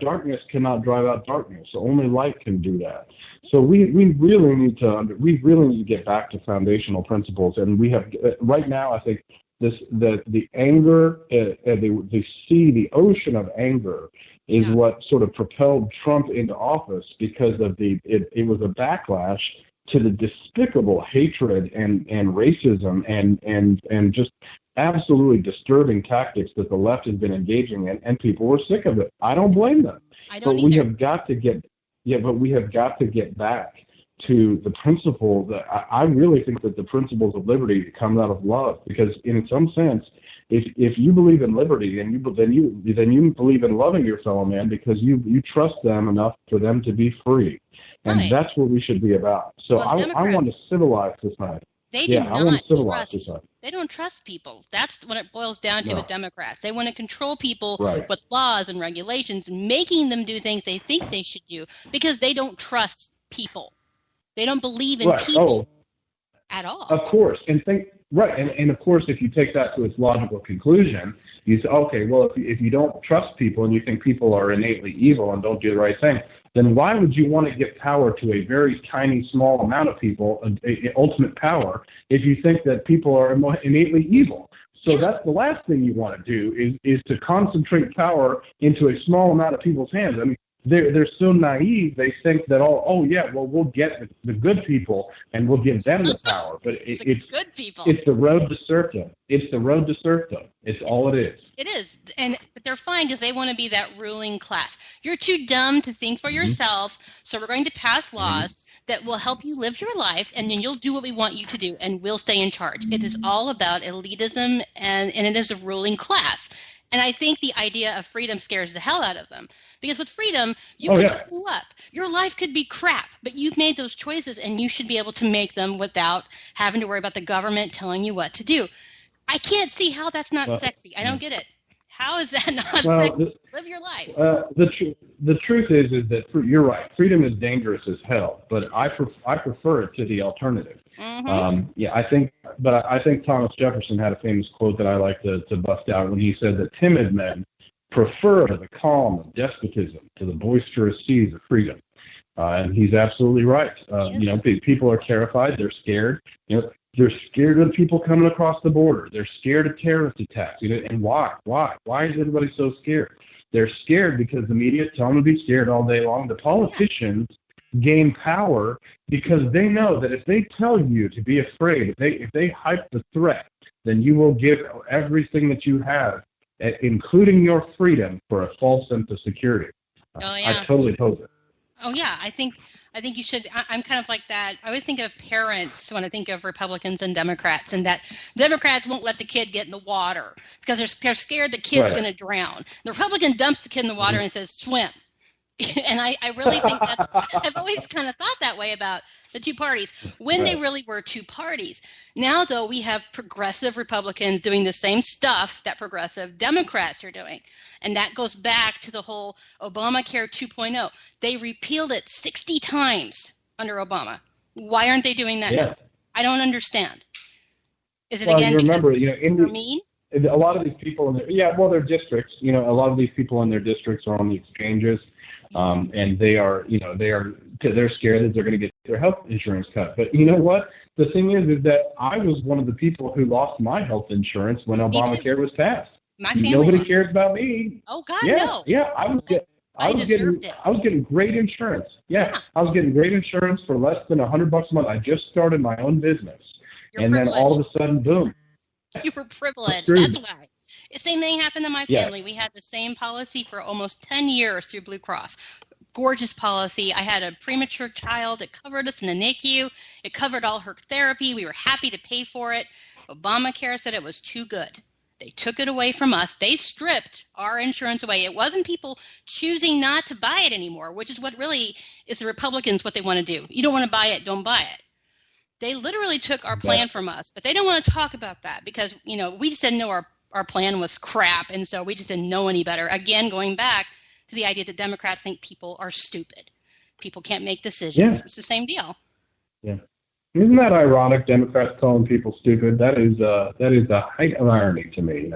Darkness cannot drive out darkness. Only light can do that. So we really need to get back to foundational principles. And we have right now. I think the anger, the ocean of anger is what sort of propelled Trump into office because of it was a backlash to the despicable hatred and racism and just absolutely disturbing tactics that the left has been engaging in, and people were sick of it. I don't blame them. We have got to get back to the principle that I really think that the principles of liberty come out of love, because in some sense, if you believe in liberty, then you believe in loving your fellow man because you trust them enough for them to be free. And that's what we should be about. So I want to civilize society. They do not trust. They don't trust people. That's what it boils down to with Democrats. They want to control people with laws and regulations and making them do things they think they should do because they don't trust people. They don't believe in people at all. Of course. And of course, if you take that to its logical conclusion, you say, okay, well, if you don't trust people and you think people are innately evil and don't do the right thing, then why would you want to give power to a very tiny, small amount of people, ultimate power, if you think that people are innately evil? So that's the last thing you want to do is to concentrate power into a small amount of people's hands. I mean, they're so naive. They think that we'll get the good people and we'll give them the power. But it's good people. It's the road to serfdom. It's the road to serfdom. It's all it is. It is, but they're fine because they want to be that ruling class. You're too dumb to think for yourselves, so we're going to pass laws that will help you live your life, and then you'll do what we want you to do, and we'll stay in charge. It is all about elitism, and it is a ruling class. And I think the idea of freedom scares the hell out of them. Because with freedom, you can screw up. Your life could be crap, but you've made those choices, and you should be able to make them without having to worry about the government telling you what to do. I can't see how that's not sexy. I don't get it. How is that not sexy? Live your life. The truth is that you're right. Freedom is dangerous as hell, but I prefer it to the alternative. I think Thomas Jefferson had a famous quote that I like to bust out when he said that timid men prefer the calm of despotism to the boisterous seas of freedom. And he's absolutely right. People are terrified. They're scared. They're scared of people coming across the border. They're scared of terrorist attacks. And why? Why is everybody so scared? They're scared because the media tell them to be scared all day long. The politicians gain power because they know that if they tell you to be afraid, if they hype the threat, then you will give everything that you have, including your freedom, for a false sense of security. I totally oppose it. Oh yeah, I think you should. I'm kind of like that. I always think of parents when I think of Republicans and Democrats, and that Democrats won't let the kid get in the water because they're scared the kid's going to drown. The Republican dumps the kid in the water and says swim. And I really think I've always kind of thought that way about the two parties when they really were two parties. Now, though, we have progressive Republicans doing the same stuff that progressive Democrats are doing. And that goes back to the whole Obamacare 2.0. They repealed it 60 times under Obama. Why aren't they doing that now? I don't understand. Is it well, again you remember, because they're mean? A lot of these people their districts, a lot of these people in their districts are on the exchanges, and they're scared that they're going to get their health insurance cut. But you know what? The thing is that I was one of the people who lost my health insurance when Obamacare was passed. My family Nobody cares about me. Oh God, yeah, no. Yeah, I was getting great insurance. Yeah, I was getting great insurance for less than $100 a month. I just started my own business, and then all of a sudden, boom. You were privileged. That's why. The same thing happened to my family. We had the same policy for almost 10 years through Blue Cross. Gorgeous policy. I had a premature child. It covered us in the NICU. It covered all her therapy. We were happy to pay for it. Obamacare said it was too good. They took it away from us. They stripped our insurance away. It wasn't people choosing not to buy it anymore, which is what really is the Republicans, what they want to do. You don't want to buy it, don't buy it. They literally took our plan from us, but they don't want to talk about that because, we just didn't know our plan was crap, and so we just didn't know any better. Again, going back to the idea that Democrats think people are stupid. People can't make decisions. Yeah. It's the same deal. Yeah. Isn't that ironic, Democrats calling people stupid? That is the height of irony to me,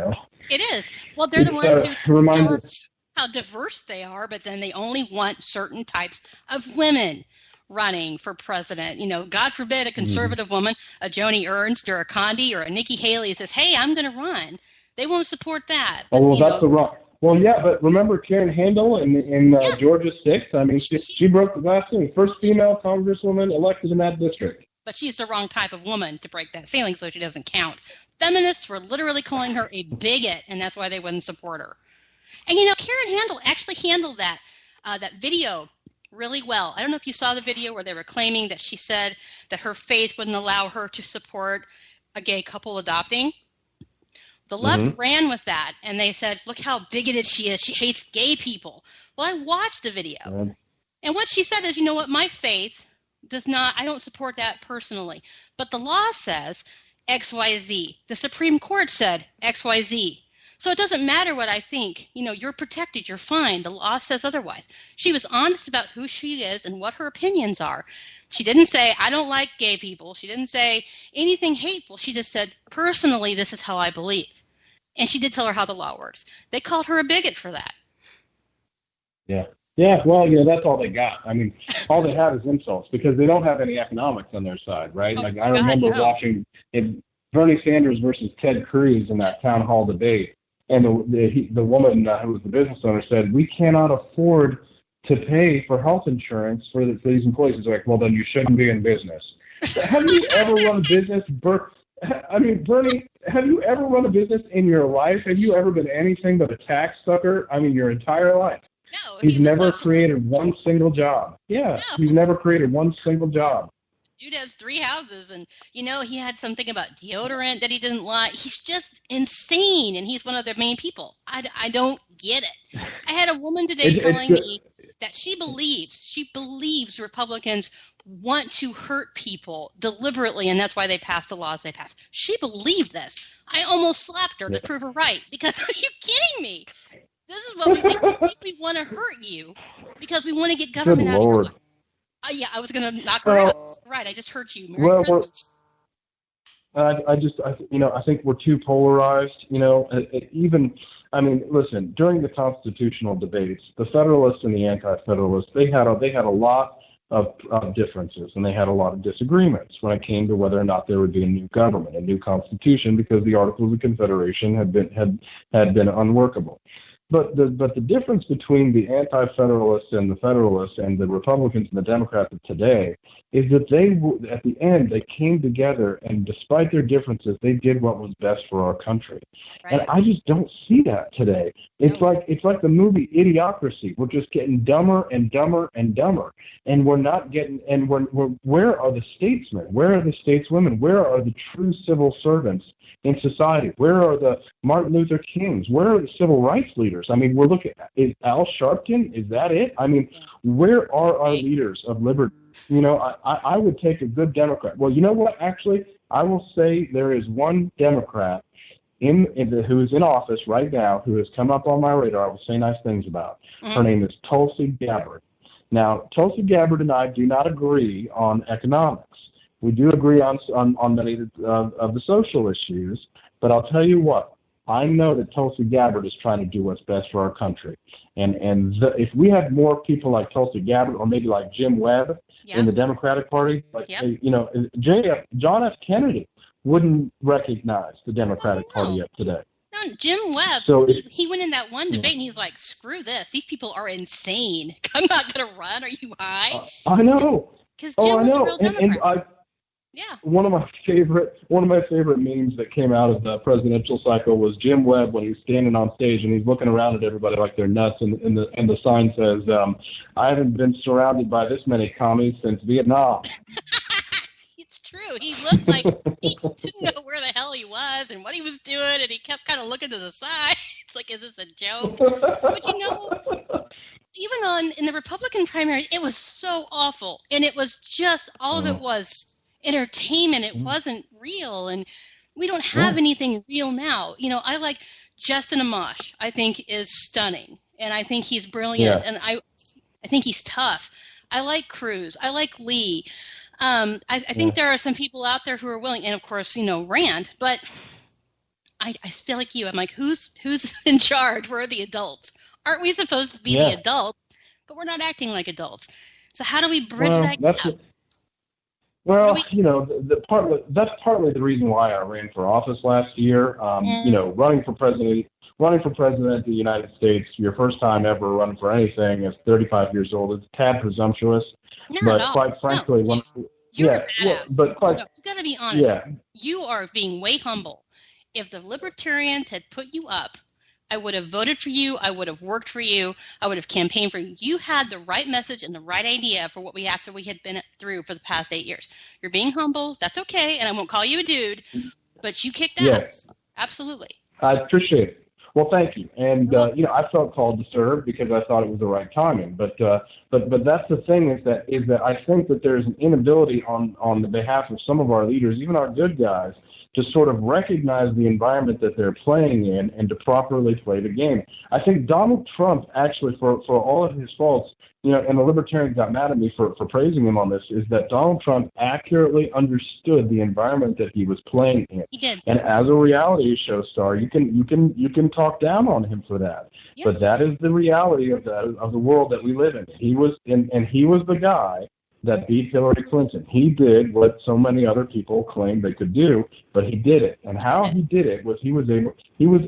It is. Well, they're the ones who tell us how diverse they are, but then they only want certain types of women running for president. God forbid a conservative woman, a Joni Ernst or a Condi or a Nikki Haley says, hey, I'm going to run. They won't support that. But, that's the wrong. Well, yeah, but remember Karen Handel in Georgia 6? I mean, she broke the glass ceiling. First female congresswoman elected in that district. But she's the wrong type of woman to break that ceiling, so she doesn't count. Feminists were literally calling her a bigot, and that's why they wouldn't support her. And, Karen Handel actually handled that video really well. I don't know if you saw the video where they were claiming that she said that her faith wouldn't allow her to support a gay couple adopting. The left ran with that, and they said, look how bigoted she is. She hates gay people. Well, I watched the video. And what she said is, you know what, my faith does not, I don't support that personally. But the law says XYZ. The Supreme Court said XYZ. So it doesn't matter what I think. You're protected. You're fine. The law says otherwise. She was honest about who she is and what her opinions are. She didn't say, I don't like gay people. She didn't say anything hateful. She just said, personally, this is how I believe. And she did tell her how the law works. They called her a bigot for that. Yeah. Yeah, well, that's all they got. I mean, all they have is insults because they don't have any economics on their side, right? I remember watching Bernie Sanders versus Ted Cruz in that town hall debate. And the woman who was the business owner said, we cannot afford to pay for health insurance for these employees. It's like, well, then you shouldn't be in business. Have you ever run a business? Bernie, have you ever run a business in your life? Have you ever been anything but a tax sucker? I mean, your entire life. No. He's never created one single job. Yeah, no. He's never created one single job. Dude has 3 houses, and he had something about deodorant that he didn't like. He's just insane, and he's one of their main people. I don't get it. I had a woman today telling me that she believes Republicans want to hurt people deliberately, and that's why they passed the laws they passed. She believed this. I almost slapped her to prove her right, because are you kidding me? This is what we think. We think we want to hurt you because we want to get government out of your life. Yeah, I was going to knock her out. Right, I just hurt you. Merry Christmas. I think we're too polarized. Listen, during the constitutional debates, the Federalists and the Anti-Federalists, they had a lot of differences, and they had a lot of disagreements when it came to whether or not there would be a new government, a new constitution, because the Articles of Confederation had been unworkable. But the difference between the Anti-Federalists and the Federalists and the Republicans and the Democrats of today is that at the end, they came together, and despite their differences, they did what was best for our country. Right. And I just don't see that today. It's like the movie Idiocracy. We're just getting dumber and dumber and dumber, and we're not getting. And where are the statesmen? Where are the stateswomen? Where are the true civil servants in society? Where are the Martin Luther Kings? Where are the civil rights leaders? I mean, we're looking at, is Al Sharpton? Is that it? I mean, where are our leaders of liberty? I would take a good Democrat. Well, you know what? Actually, I will say there is one Democrat who is in office right now who has come up on my radar. I will say nice things about. Her name is Tulsi Gabbard. Now, Tulsi Gabbard and I do not agree on economics, We do agree on many of the social issues. But I'll tell you what, I know that Tulsi Gabbard is trying to do what's best for our country. If we had more people like Tulsi Gabbard or maybe like Jim Webb in the Democratic Party, like John F. Kennedy wouldn't recognize the Democratic Party yet today. No, Jim Webb, So he went in that one debate and he's like, screw this. These people are insane. I'm not going to run. Are you high? I know. Because Jim was a real Democrat. One of my favorite memes that came out of the presidential cycle was Jim Webb when he's standing on stage and he's looking around at everybody like they're nuts, and the sign says, "I haven't been surrounded by this many commies since Vietnam." It's true. He looked like he didn't know where the hell he was and what he was doing, and he kept kind of looking to the side. It's like, is this a joke? But even in the Republican primary, it was so awful, and it was just all of it was entertainment. It wasn't real, and we don't have anything real now. I like Justin Amash. I think is stunning, and I think he's brilliant, and I think he's tough. I like Cruz. I like Lee. I think there are some people out there who are willing, and of course, Rand. But I feel like you. I'm like, who's in charge? Where are the adults? Aren't we supposed to be the adults? But we're not acting like adults. So how do we bridge that gap? Well, that's partly the reason why I ran for office last year. Running for president of the United States, your first time ever running for anything as 35 years old, is a tad presumptuous. Quite frankly, you got to be honest. Yeah. You are being way humble. If the Libertarians had put you up, I would have voted for you. I would have worked for you. I would have campaigned for you. You had the right message and the right idea for what we had been through for the past 8 years. You're being humble. That's okay. And I won't call you a dude, but you kicked ass. Absolutely. I appreciate it. Well, thank you. And, I felt called to serve because I thought it was the right timing. But that's the thing is that I think that there's an inability on the behalf of some of our leaders, even our good guys, to sort of recognize the environment that they're playing in and to properly play the game. I think Donald Trump, actually, for all of his faults, and the Libertarians got mad at me for praising him on this, is that Donald Trump accurately understood the environment that he was playing in. He did. And as a reality show star, you can talk down on him for that. Yeah. But that is the reality of the world that we live in. He was the guy that beat Hillary Clinton. He did what so many other people claimed they could do, but he did it. And how he did it was he was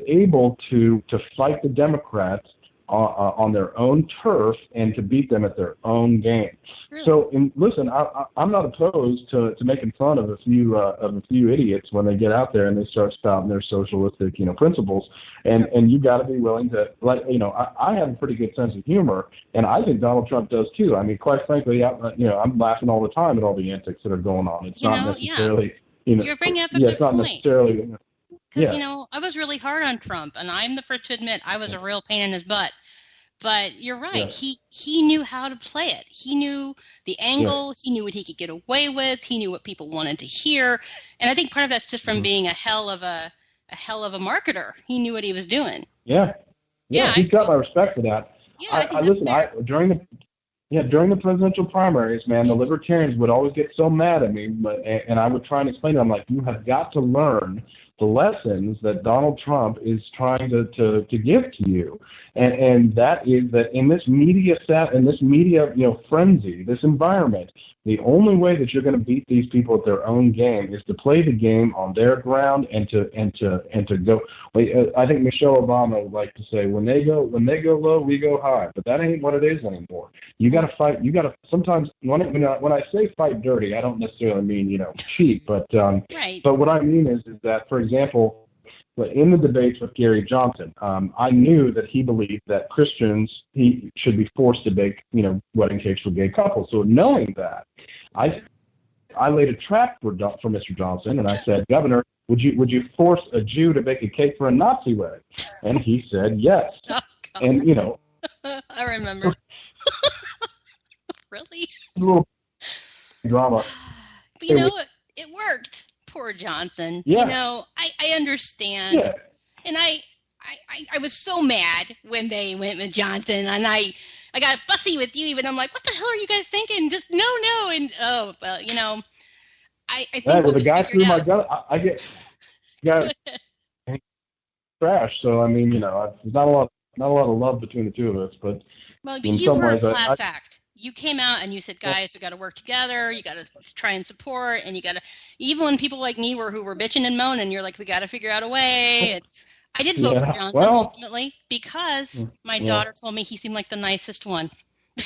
able to fight the Democrats on their own turf and to beat them at their own game. Really? So, listen, I'm not opposed to making fun of a few idiots when they get out there and they start spouting their socialistic, principles. And you got to be willing to, I have a pretty good sense of humor, and I think Donald Trump does too. I mean, quite frankly, I'm laughing all the time at all the antics that are going on. It's not necessarily, you're bringing up a good it's not point. Necessarily. Because, I was really hard on Trump, and I'm the first to admit I was a real pain in his butt. But you're right. Yeah. He knew how to play it. He knew the angle. Yeah. He knew what he could get away with. He knew what people wanted to hear. And I think part of that's just from being a hell of a marketer. He knew what he was doing. Yeah. He's got my respect for that. Yeah, during the presidential primaries, man, the Libertarians would always get so mad at me, and I would try and explain to them, like, you have got to learn the lessons that Donald Trump is trying to give to you, and that is that in this media frenzy, this environment, the only way that you're going to beat these people at their own game is to play the game on their ground and to go. I think Michelle Obama would like to say, when they go low, we go high, but that ain't what it is anymore. You got to fight. You got to sometimes when I say fight dirty, I don't necessarily mean cheap, but right. But what I mean is that, for example, in the debates with Gary Johnson, I knew that he believed that Christians should be forced to bake, wedding cakes for gay couples. So knowing that, I laid a trap for Mr. Johnson, and I said, Governor, would you force a Jew to bake a cake for a Nazi wedding? And he said yes. Oh, and I remember. Really? A little drama. But it worked. Poor Johnson. Yeah. I understand. Yeah. And I was so mad when they went with Johnson, and I got fussy with you even. I'm like, what the hell are you guys thinking? Just no. And I think Hey, we'll the guy threw my gun. I get trash. So I mean, there's not a lot of love between the two of us. But in you some were a ways, class act. You came out and you said, guys, we got to work together. You got to try and support, and you got to, even when people like me who were bitching and moaning, you're like, we got to figure out a way. And I did vote for Johnson ultimately because my daughter told me he seemed like the nicest one. He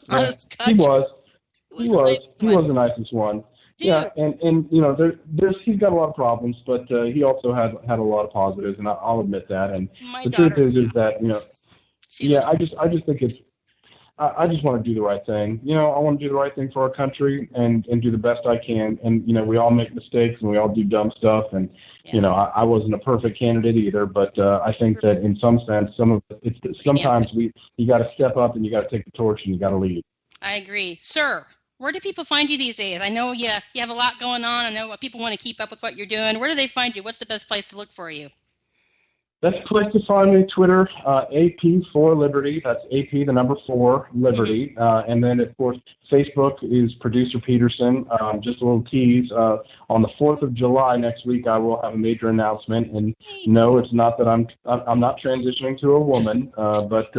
was the nicest one. Dude. Yeah, and he's got a lot of problems, but he also had a lot of positives, and I'll admit that. And the truth is that I just think it's. I just want to do the right thing. I want to do the right thing for our country and do the best I can. And, we all make mistakes and we all do dumb stuff. And, I wasn't a perfect candidate either, but I think that in some sense, sometimes you got to step up and you got to take the torch and you got to lead. I agree. Sir, where do people find you these days? I know you have a lot going on. I know what people want to keep up with what you're doing. Where do they find you? What's the best place to look for you? Best place to find me, Twitter, AP4Liberty. That's AP, the number 4, Liberty. And then, of course, Facebook is Producer Petersen. Just a little tease. On the 4th of July next week, I will have a major announcement. And no, it's not that I'm not transitioning to a woman, but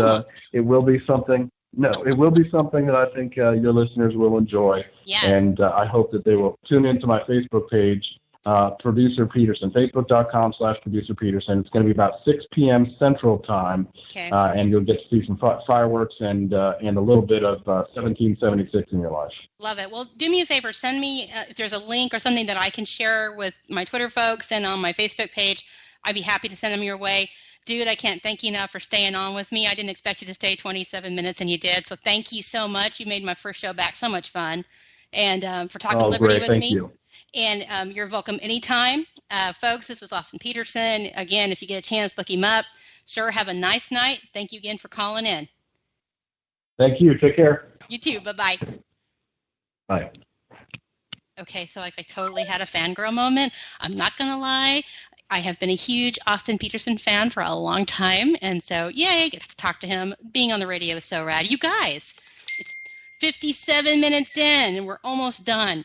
it will be something. No, it will be something that I think your listeners will enjoy. Yes. And I hope that they will tune into my Facebook page. Producer Petersen, facebook.com/Producer Petersen. It's going to be about 6 p.m. Central Time, and you'll get to see some fireworks and a little bit of 1776 in your life. Love it. Well, do me a favor. Send me, if there's a link or something that I can share with my Twitter folks and on my Facebook page, I'd be happy to send them your way. Dude, I can't thank you enough for staying on with me. I didn't expect you to stay 27 minutes, and you did. So thank you so much. You made my first show back so much fun. And for talking Liberty with me. Thank you. And you're welcome anytime. Folks, this was Austin Petersen. Again, if you get a chance, look him up. Sir, have a nice night. Thank you again for calling in. Thank you. Take care. You too. Bye-bye. Bye. Okay, so I totally had a fangirl moment. I'm not going to lie. I have been a huge Austin Petersen fan for a long time. And so, yay, I get to talk to him. Being on the radio is so rad. You guys, it's 57 minutes in, and we're almost done.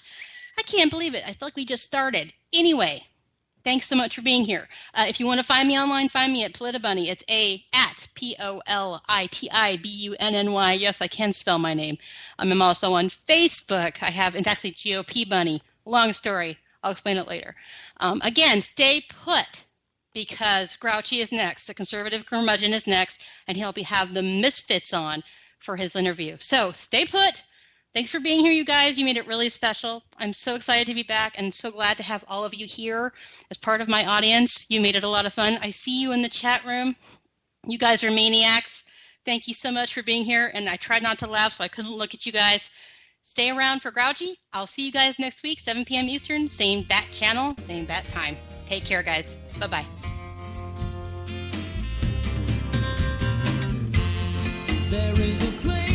I can't believe it. I feel like we just started. Anyway, thanks so much for being here. If you want to find me online, find me at Politibunny. It's at POLITIBUNNY. Yes, I can spell my name. I'm also on Facebook. It's actually GOP Bunny. Long story. I'll explain it later. Again, stay put because Grouchy is next. The conservative curmudgeon is next, and he'll have the Misfits on for his interview. So stay put. Thanks for being here, you guys. You made it really special. I'm so excited to be back and so glad to have all of you here as part of my audience. You made it a lot of fun. I see you in the chat room. You guys are maniacs. Thank you so much for being here. And I tried not to laugh, so I couldn't look at you guys. Stay around for Grouchy. I'll see you guys next week, 7 p.m. Eastern, same bat channel, same bat time. Take care, guys. Bye-bye. There is a place